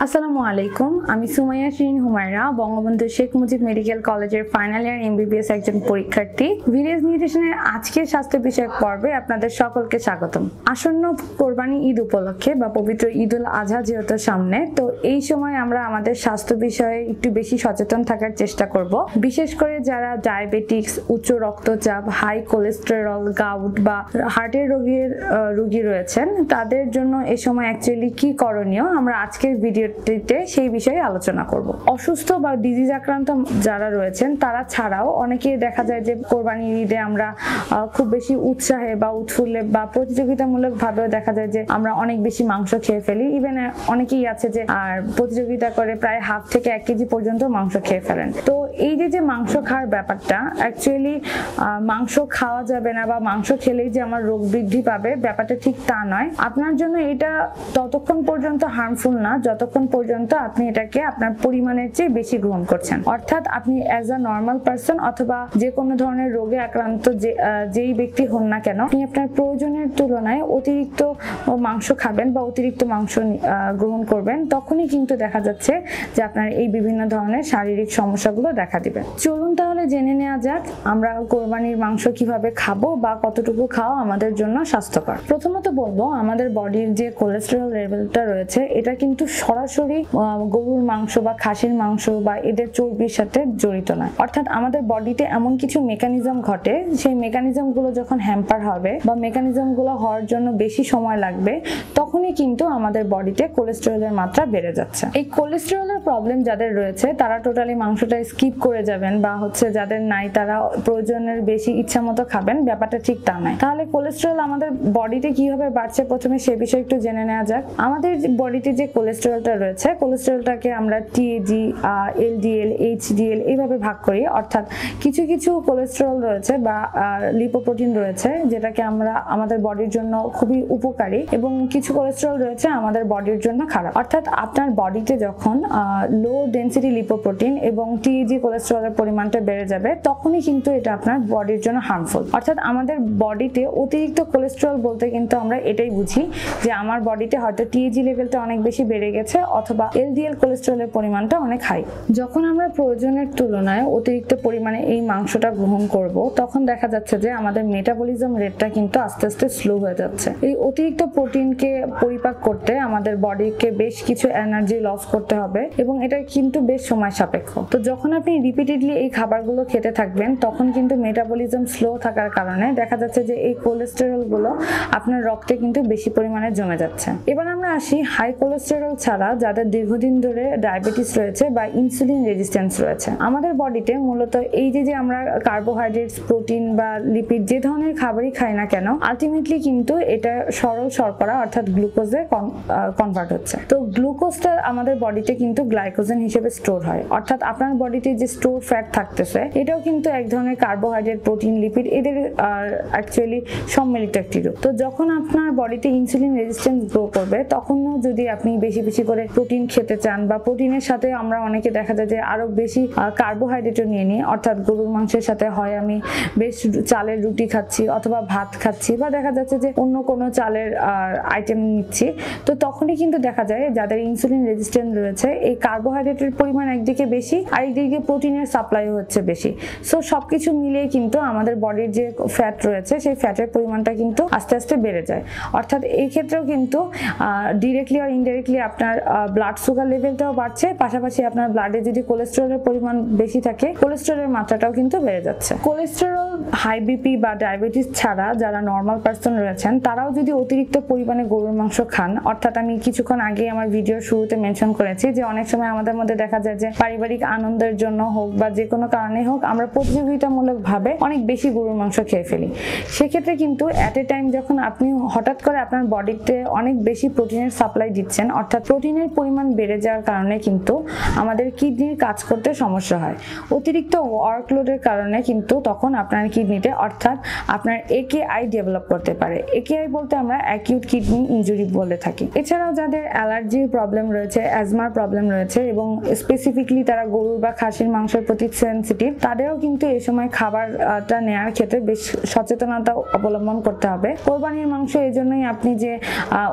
আসসালামু আলাইকুম, আমি সুমাইয়া শিরিন হুমায়রা, বঙ্গবন্ধু শেখ মুজিব মেডিকেল কলেজের ফাইনাল ইয়ার এমবিবিএস একজন পরীক্ষার্থী। ভিলেজ নিউট্রিশনের আজকের স্বাস্থ্য বিষয়ক পর্বে আপনাদের সকলকে স্বাগতম। আসন্ন কোরবানি ঈদ উপলক্ষে বা পবিত্র ঈদ উল আজহা যেহেতু সামনে, তো এই সময় আমরা আমাদের স্বাস্থ্য বিষয়ে একটু বেশি সচেতন থাকার চেষ্টা করব। বিশেষ করে যারা ডায়াবেটিক্স, উচ্চ রক্তচাপ, হাই কোলেস্টেরল, গাউট বা হার্টের রোগী রয়েছেন, তাদের জন্য এই সময় অ্যাকচুয়ালি কি করণীয় আমরা আজকের ভিডিওতে সেই বিষয়ে আলোচনা করব। অসুস্থ বা ডিজিজ আক্রান্ত যারা রয়েছেন তারা ছাড়াও অনেকেই দেখা যায় যে কোরবানির ঈদে আমরা খুব বেশি উৎসাহে বা উৎফুল্লে বা প্রতিযোগিতামূলক ভাবে দেখা যায় যে আমরা অনেক বেশি মাংস খেয়ে ফেলি। ইভেন অনেকেই আছে যে আর প্রতিযোগিতা করে প্রায় হাফ থেকে 1 কেজি পর্যন্ত মাংস খেয়ে ফেলেন। তো এই যে মাংস খাওয়ার ব্যাপারটা, অ্যাকচুয়ালি মাংস খাওয়া যাবে না বা মাংস খেলেই যে আমার রোগ বৃদ্ধি পাবে, ব্যাপারটা ঠিক তা নয়। আপনার জন্য এটা ততক্ষণ পর্যন্ত হার্মফুল না যতক্ষণ পর্যন্ত আপনি এটাকে আপনার পরিমাণের চেয়ে বেশি গ্রহণ করছেন। অর্থাৎ আপনি অ্যাজ আ নর্মাল পারসন অথবা যে কোনো ধরনের রোগে আক্রান্ত যেই ব্যক্তি হন না কেন, আপনি আপনার প্রয়োজনের তুলনায় অতিরিক্ত মাংস খাবেন বা অতিরিক্ত মাংস গ্রহণ করবেন, তখনই কিন্তু দেখা যাচ্ছে যে আপনার এই বিভিন্ন ধরনের শারীরিক সমস্যাগুলো দেখা দিবে। চলুন তাহলে জেনে নেওয়া যাক আমরা কোরবানির মাংস কিভাবে খাবো বা কতটুকু খাওয়া আমাদের জন্য স্বাস্থ্যকর। প্রথমত বলবো, আমাদের বডির যে কোলেস্টেরল লেভেলটা রয়েছে এটা কিন্তু সরাসরি গরুর মাংস বা খাসির মাংস বা এদের চর্বির সাথে জড়িত নয়। অর্থাৎ আমাদের বডিতে এমন কিছু মেকানিজম ঘটে, সেই মেকানিজম গুলো যখন হ্যাম্পার হবে বা মেকানিজম গুলো হওয়ার জন্য বেশি সময় লাগবে, তখনই কিন্তু আমাদের বডিতে কোলেস্টেরলের মাত্রা বেড়ে যাচ্ছে। এই কোলেস্টেরলের প্রবলেম যাদের রয়েছে তারা টোটালি মাংসটা স্কিপ করে যাবেন, বা যাদের নাই তারা প্রয়োজনের বেশি ইচ্ছা মতো খাবেন, ব্যাপারটা ঠিক তা নয়। তাহলে কোলেস্টেরল আমাদের বডিতে কিভাবে বাড়ছে, প্রথমে সে বিষয়ে একটু জেনে নেওয়া যাক। আমাদের বডিতে যে কোলেস্টেরলটা রয়েছে, কোলেস্টেরলটাকে আমরা টিএজি, এলডিএল, এইচডিএল এইভাবে ভাগ করি। অর্থাৎ কিছু কিছু কোলেস্টেরল রয়েছে বা লিপোপ্রোটিন রয়েছে যেটাকে আমরা আমাদের বডির জন্য খুবই উপকারী, এবং কিছু কোলেস্টেরল রয়েছে আমাদের বডির জন্য খারাপ। অর্থাৎ আপনার বডিতে যখন লো ডেনসিটি লিপোপ্রোটিন এবং টিএজি কোলেস্টেরলের পরিমাণটা বেড়ে যাবে, তখনই কিন্তু এটা আপনার বডির জন্য হার্মফুল। অর্থাৎ আমাদের বডিতে অতিরিক্ত কোলেস্টেরল বলতে কিন্তু আমরা এটাই বুঝি যে আমার বডিতে হয়তো টিএজি লেভেলটা অনেক বেশি বেড়ে গেছে অথবা এলডিএল কোলেস্টেরলের পরিমাণটা অনেক হাই। যখন আমরা প্রয়োজনের তুলনায় অতিরিক্ত পরিমাণে এই মাংসটা গ্রহণ করব, তখন দেখা যাচ্ছে যে আমাদের মেটাবলিজম রেটটা কিন্তু আস্তে আস্তে স্লো হয়ে যাচ্ছে। এই অতিরিক্ত প্রোটিনকে পরিপাক করতে আমাদের বডিকে বেশ কিছু এনার্জি লস করতে হবে, এবং এটা কিন্তু বেশ সময় সাপেক্ষ। তো যখন আপনি রিপিটেডলি এই খাবারগুলো খেতে থাকবেন, তখন কিন্তু মেটাবলিজম স্লো থাকার কারণে দেখা যাচ্ছে যে এই কোলেস্টেরল গুলো আপনার রক্তে কিন্তু বেশি পরিমাণে জমে যাচ্ছে। এবার আমরা আসি হাই কোলেস্টেরল ছাড়া যাদের দীর্ঘদিন ধরে ডায়াবেটিস রয়েছে বা ইনসুলিন রেজিস্ট্যান্স রয়েছে। আমাদের বডিতে মূলত এই যে আমরা কার্বোহাইড্রেটস, প্রোটিন বা লিপিড যে ধরনের খাবারই খাই না কেন, আলটিমেটলি কিন্তু এটা সরল শর্করা অর্থাৎ গ্লুকোজে কনভার্ট হচ্ছে। তো গ্লুকোজটা আমাদের বডিতে কিন্তু গ্লাইকোজেন হিসেবে স্টোর হয়। অর্থাৎ আপনার বডিতে যে স্টোর ফ্যাট থাকতেছে, এটাও কিন্তু এক ধরনের কার্বোহাইড্রেট, প্রোটিন, লিপিড এদের অ্যাকচুয়ালি সম্মিলিত একটি রূপ। তো যখন আপনার বডিতে ইনসুলিন রেজিস্ট্যান্স গ্রো করবে, তখনও যদি আপনি বেশি বেশি করে প্রোটিন খেতে চান, বা প্রোটিনের সাথে আমরা অনেকে দেখা যায় যে আরো বেশি কার্বোহাইড্রেটও নিয়ে নিই, অর্থাৎ গরুর মাংসের সাথে হয় আমি বেশ চালের রুটি খাচ্ছি অথবা ভাত খাচ্ছি, বা দেখা যাচ্ছে যে অন্য কোনো চালের আইটেম নিচ্ছি, তো তখনই কিন্তু দেখা যায় যাদের ইনসুলিন রেজিস্ট্যান্ট রয়েছে এই কার্বোহাইড্রেটের পরিমাণ একদিকে বেশি আর একদিকে প্রোটিনের সাপ্লাইও হচ্ছে বেশি। সো সবকিছু মিলিয়ে কিন্তু আমাদের বডির যে ফ্যাট রয়েছে সেই ফ্যাটের পরিমাণটা কিন্তু আস্তে আস্তে বেড়ে যায়। অর্থাৎ এই ক্ষেত্রেও কিন্তু ডিরেক্টলি আর ইনডাইরেক্টলি আপনার ব্লাড সুগার লেভেলটাও বাড়ছে, পাশাপাশি আপনার ব্লাডে যদি কোলেস্টেরলের পরিমাণ বেশি থাকে, কোলেস্টেরলের মাত্রাটাও কিন্তু বেড়ে যাচ্ছে। কোলেস্টেরল, হাই বিপি বা ডায়াবেটিস ছাড়া যারা নর্মাল পার্সন রয়েছেন, তারাও যদি অতিরিক্ত পরিমাণে গরুর মাংস খান, অর্থাৎ আমি কিছুক্ষণ আগে আমার ভিডিওর শুরুতে মেনশন করেছি যে অনেক সময় আমাদের মধ্যে দেখা যায় যে পারিবারিক আনন্দের জন্য হোক বা যে কোনো কারণে হোক আমরা প্রতিযোগিতামূলক ভাবে অনেক বেশি গরুর মাংস খেয়ে ফেলি। সেক্ষেত্রে কিন্তু অ্যাট এ টাইম যখন আপনি হঠাৎ করে আপনার বডিতে অনেক বেশি প্রোটিনের সাপ্লাই দিচ্ছেন, অর্থাৎ প্রোটিনের পরিমাণ বেড়ে যাওয়ার কারণে কিন্তু আমাদের কিডনির কাজ করতে সমস্যা হয়। অতিরিক্ত ওয়ার্কলোডের কারণে কিন্তু তখন আপনার কিডনিতে অর্থাৎ আপনার একেআই ডেভেলপ করতে পারে। একেআই বলতে আমরা অ্যাকিউট কিডনি ইনজুরি বলে থাকি। এছাড়াও যাদের অ্যালার্জির প্রবলেম রয়েছে, অ্যাজমার প্রবলেম রয়েছে এবং স্পেসিফিকলি তারা গরুর বা খাসির মাংসের প্রতি সেনসিটিভ, সেনসিটিভ তাদেরও কিন্তু এই সময় খাবারটা নেওয়ার ক্ষেত্রে বেশ সচেতনতা অবলম্বন করতে হবে। কোরবানির মাংস এই জন্যই আপনি যে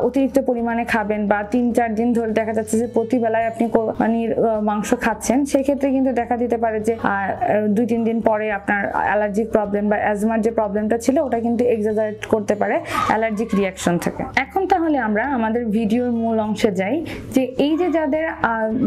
অতিরিক্ত পরিমাণে খাবেন বা 3-4 দিন ধরে দেখা যাচ্ছে যে প্রতি বেলায় আপনি কোরবানির মাংস খাচ্ছেন, সেক্ষেত্রে কিন্তু দেখা দিতে পারে যে 2-3 দিন পরে আপনার অ্যালার্জিক প্রবলেম বা অ্যাজমার যে প্রবলেমটা ছিল ওটা কিন্তু এক্সাজারেট করতে পারে অ্যালার্জিক রিয়াকশন থেকে। এখন তাহলে আমরা আমাদের ভিডিওর মূল অংশে যাই যে এই যে যাদের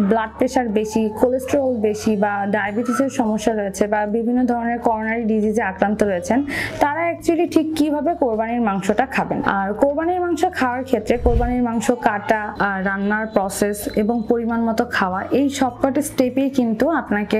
ব্লাড প্রেশার বেশি, কোলেস্টেরল বেশি বা ডায়াবেটিসের সমস্যা রয়েছে বা বিভিন্ন ধরনের করোনারি ডিজিজে আক্রান্ত রয়েছেন, তারা অ্যাকচুয়ালি ঠিক কিভাবে কোরবানির মাংসটা খাবেন। আর কোরবানির মাংস খাওয়ার ক্ষেত্রে কোরবানির মাংস কাটা, রান্নার প্রসেস এবং পরিমাণ মতো খাওয়া, এই সবকটা স্টেপেই কিন্তু আপনাকে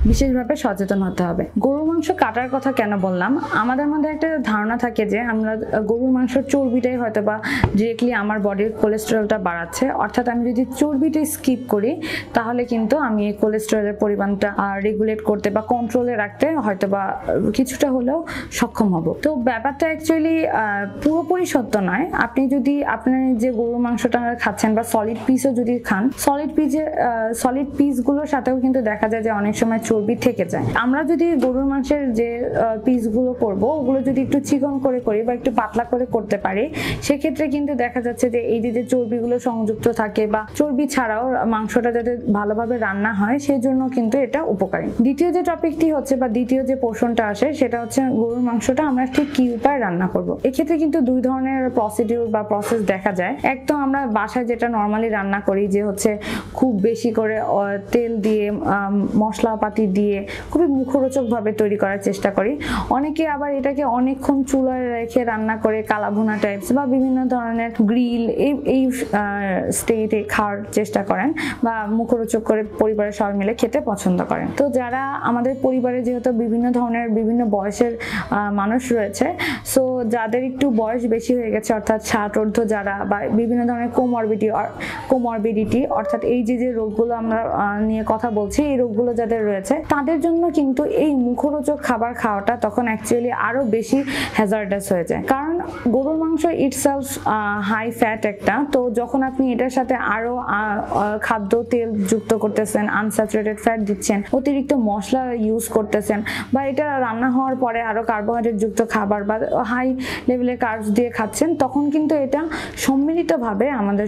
বিশেষভাবে সচেতন হতে হবে। গরুর মাংস কাটার কথা কেন বললাম, আমাদের মধ্যে একটা ধারণা থাকে যে আমরা গরুর মাংসের চর্বিটাই হয়তো বা ডিরেক্টলি আমার বডির কোলেস্টেরলটা বাড়াচ্ছে, অর্থাৎ আমি যদি চর্বিটা স্কিপ করি তাহলে কিন্তু আমি এই কোলেস্টেরলের পরিমাণটা রেগুলেট করতে বা কন্ট্রোলে রাখতে হয়তো বা কিছুটা হলেও সক্ষম হব। তো ব্যাপারটা অ্যাকচুয়ালি পুরোপুরি সত্য নয়। আপনি যদি আপনার যে গরুর মাংসটা খাচ্ছেন বা সলিড পিসও যদি খান, সলিড পিসগুলোর সাথেও কিন্তু দেখা যায় যে অনেক সময় চর্বি থেকে যায়। আমরা যদি গরুর মাংসের যে পিসগুলো করব ওগুলো যদি একটু চিকন করে করি বা একটু পাতলা করে করতে পারি, সেক্ষেত্রে কিন্তু দেখা যাচ্ছে যে এই যে চর্বিগুলো সংযুক্ত থাকে বা চর্বি ছাড়াও মাংসটা যাতে ভালোভাবে রান্না হয় সেই জন্য কিন্তু এটা উপকারী। দ্বিতীয় যে টপিকটি হচ্ছে বা দ্বিতীয় যে পোর্শনটা আসে সেটা হচ্ছে গরুর মাংসটা আমরা ঠিক কি উপায়ে রান্না করব। এক্ষেত্রে কিন্তু দুই ধরনের প্রসিডিউর বা প্রসেস দেখা যায়। এক তো আমরা বাসায় যেটা নর্মালি রান্না করি যে হচ্ছে খুব বেশি করে তেল দিয়ে মশলাপাতি দিয়ে খুবই মুখরোচক ভাবে তৈরি করার চেষ্টা করি। অনেকে আবার এটাকে অনেকক্ষণ চুলায় রেখে রান্না করে কালাভুনা টাইপস বা বিভিন্ন ধরনের গ্রিল এই স্টেটে খাওয়ার চেষ্টা করেন বা মুখরোচক করে পরিবারের সবাই মিলে খেতে পছন্দ করেন। তো যারা আমাদের পরিবারে যেহেতু বিভিন্ন ধরনের বিভিন্ন বয়সের মানুষ রয়েছে, সো যাদের একটু বয়স বেশি হয়ে গেছে অর্থাৎ 60 ঊর্ধ্ব যারা বা বিভিন্ন ধরনের কোমরবিডিটি অর্থাৎ এই যে রোগগুলো আমরা নিয়ে কথা বলছি, এই রোগগুলো যাদের রয়েছে তাদের জন্য কিন্তু এই মুখরোচক খাবার খাওয়াটা তখন অ্যাকচুয়ালি আরো বেশি হ্যাজার্ডাস হয়ে যায়। কারণ গরুর মাংস ইটসেলফ হাই ফ্যাট একটা, তো যখন আপনি এটার সাথে আরো খাদ্য তেল যুক্ত করতেছেন, আনস্যাচুরেটেড ফ্যাট দিচ্ছেন, অতিরিক্ত মশলা ইউজ করতেছেন বা এটা রান্না হওয়ার পরে আরো কার্বোহাইড্রেট যুক্ত খাবার বা হাই লেভেলের কার্বস দিয়ে খাচ্ছেন, তখন কিন্তু এটা সম্মিলিতভাবে আমাদের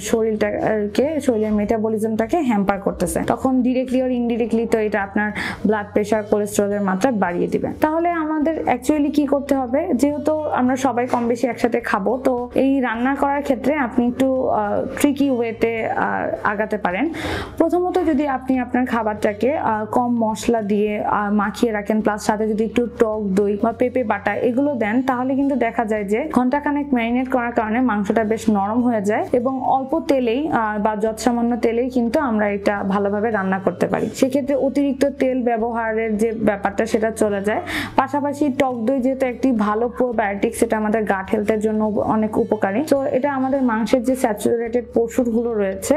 শরীরের মেটাবলিজমটাকে হ্যাম্পার করতেছে। তখন ডিরেক্টলি আর ইনডিরেক্টলি তো এটা আপনার ব্লাড প্রেশার, কোলেস্টেরলের মাত্রা বাড়িয়ে দিবে। তাহলে আমাদের অ্যাকচুয়ালি কি করতে হবে, যেহেতু আমরা সবাই কম বেশি একসাথে খাবো, তো এই রান্না করার ক্ষেত্রে আপনি একটু ট্রিকি ওয়েতে আগাতে পারেন। প্রথমত যদি আপনি আপনার খাবারটাকে কম মশলা দিয়ে মাখিয়ে রাখেন, প্লাস সাথে যদি একটু টক দই বা পেঁপে বাটা এগুলো দেন, তাহলে কিন্তু দেখা যায় যে ঘন্টাখানেক ম্যারিনেট করার কারণে মাংসটা বেশ নরম হয়ে যায় এবং অল্প তেলেই বা যৎসামান্য তেলেই কিন্তু আমরা এটা ভালোভাবে রান্না করতে পারি। সেক্ষেত্রে অতিরিক্ত তেল ব্যবহারের যে ব্যাপারটা সেটা চলে যায়। পাশাপাশি টক দই যেহেতু একটি ভালো প্রোবায়োটিক, সেটা আমাদের গাট হেলথের জন্য অনেক উপকারী। তো এটা আমাদের মাংসের যে স্যাচুরেটেড পোর্শন গুলো রয়েছে,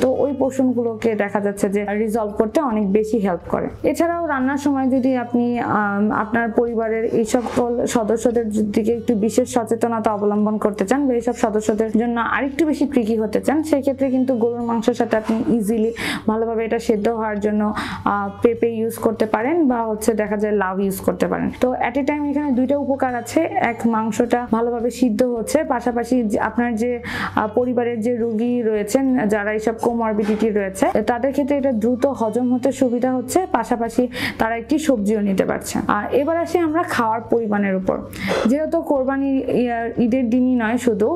তো ওই পোর্শন গুলোকে দেখা যাচ্ছে যে রিজলভ করতে অনেক বেশি হেল্প করে। এছাড়াও রান্নার সময় যদি আপনি আপনার পরিবারের এই সকল সদস্যদের দিকে একটু বিশেষ সচেতনতা অবলম্বন করতে চান বা এইসব সদস্যদের জন্য আরেকটু বেশি ট্রিকি হতে চান, সেক্ষেত্রে কিন্তু গরুর মাংসের সাথে আপনি ইজিলি ভালোভাবে এটা সেদ্ধ হওয়ার জন্য পেঁপে ইউজ করতে পারেন বা হচ্ছে দেখা যায় লাউ ইউজ করতে পারেন। তো এট এ টাইম এখানে দুইটা উপকার আছে, এক মাংসটা ভালোভাবে সিদ্ধ হচ্ছে, পাশাপাশি আপনার যে পরিবারের যে রোগী রয়েছেন যারা এইসব কোমরবিডিটি রয়েছে তাদের ক্ষেত্রে এটা দ্রুত হজম হতে সুবিধা হচ্ছে, পাশাপাশি তারা একটি সবজিও নিতে পারছে। আর এবার আসি আমরা খাওয়ার পরিমাণের উপর। যেহেতু কোরবানির ঈদের দিনই নয়, শুধু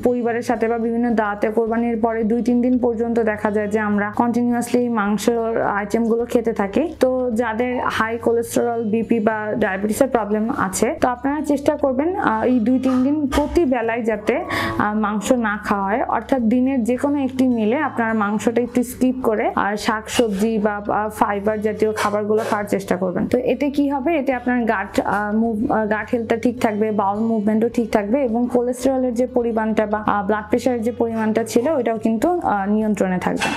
পরিবারের সাথে বা বিভিন্ন দাওয়াতে কোরবানির পরে 2-3 দিন পর্যন্ত দেখা যায় যে আমরা কন্টিনিউয়াসলি মাংসের আইটেমগুলো খেতে থাকি। তো যাদের হাই কোলেস্টেরল, বিপি বা ডায়াবেটিসের প্রবলেম আছে, তো আপনারা চেষ্টা করবেন এই 2-3 দিন প্রতি বেলায় যাতে মাংস না খাওয়া হয়, অর্থাৎ দিনের যে কোনো একটি মিলে আপনার মাংসটা একটু স্কিপ করে আর শাকসবজি বা ফাইবার জাতীয় খাবারগুলো খাওয়ার চেষ্টা করবেন। তো এতে কি হবে, এতে আপনার গাট হেলথটা ঠিক থাকবে, বাউল মুভমেন্টও ঠিক থাকবে এবং কোলেস্টেরলের যে পরিমাণটা বা ব্লাড প্রেশারের যে পরিমাণটা ছিল ওইটাও কিন্তু নিয়ন্ত্রণে থাকবে।